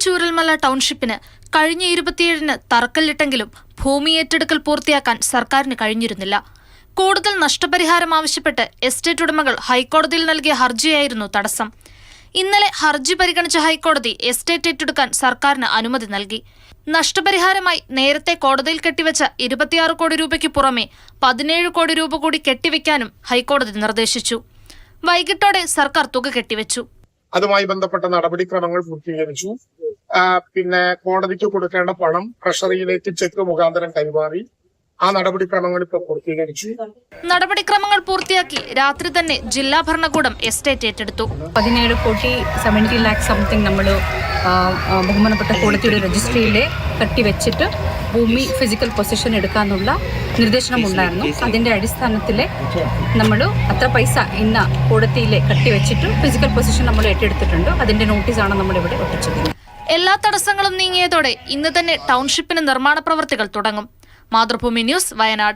ചൂരൽമല ടൗൺഷിപ്പിന് കഴിഞ്ഞ 27-ന് തറക്കല്ലിട്ടെങ്കിലും ഭൂമി ഏറ്റെടുക്കൽ പൂർത്തിയാക്കാൻ സർക്കാരിന് കഴിഞ്ഞിരുന്നില്ല. കൂടുതൽ നഷ്ടപരിഹാരം ആവശ്യപ്പെട്ട് എസ്റ്റേറ്റ് ഉടമകൾ ഹൈക്കോടതിയിൽ നൽകിയ ഹർജിയായിരുന്നു തടസ്സം. ഇന്നലെ ഹർജി പരിഗണിച്ച ഹൈക്കോടതി എസ്റ്റേറ്റ് ഏറ്റെടുക്കാൻ സർക്കാരിന് അനുമതി നൽകി. നഷ്ടപരിഹാരമായി നേരത്തെ കോടതിയിൽ കെട്ടിവെച്ച 26 കോടി രൂപയ്ക്ക് പുറമെ 17 കോടി രൂപ കൂടി കെട്ടിവെക്കാനും ഹൈക്കോടതി നിർദ്ദേശിച്ചു. വൈകിട്ടോടെ സർക്കാർ തുക കെട്ടിവെച്ചു. അതുമായി ബന്ധപ്പെട്ട നടപടിക്രമങ്ങൾ പൂർത്തീകരിച്ചു. പിന്നെ കോടതിക്ക് കൊടുക്കേണ്ട പണം ട്രഷറിയിലേക്ക് ചെക്ക് മുഖാന്തരം കൈമാറി. ആ നടപടിക്രമങ്ങൾ ഇപ്പോൾ പൂർത്തീകരിച്ചു. നടപടിക്രമങ്ങൾ പൂർത്തിയാക്കി രാത്രി തന്നെ ജില്ലാ ഭരണകൂടം എസ്റ്റേറ്റ് ഏറ്റെടുത്തു. 17 കോടി 70 ലാക്ക് സംതിങ് നമ്മൾ ബഹുമാനപ്പെട്ട കോടതിയുടെ രജിസ്ട്രിയിൽ കെട്ടിവെച്ചിട്ട് ഭൂമി ഫിസിക്കൽ പൊസിഷൻ എടുക്കാനുള്ള നിർദ്ദേശനം ഉണ്ടായിരുന്നു. അതിന്റെ അടിസ്ഥാനത്തിൽ നമ്മൾ അത്ര പൈസ ഇന്ന കോടതിയിൽ കെട്ടിവെച്ചിട്ട് ഫിസിക്കൽ പൊസിഷൻ നമ്മൾ ഏറ്റെടുത്തിട്ടുണ്ട്. അതിന്റെ നോട്ടീസാണ് നമ്മളിവിടെ ഒട്ടിച്ചത്. എല്ലാ തടസ്സങ്ങളും നീങ്ങിയതോടെ ഇന്ന് തന്നെ ടൗൺഷിപ്പിന് നിർമ്മാണ പ്രവൃത്തികൾ തുടങ്ങും. മാതൃഭൂമി ന്യൂസ്, വയനാട്.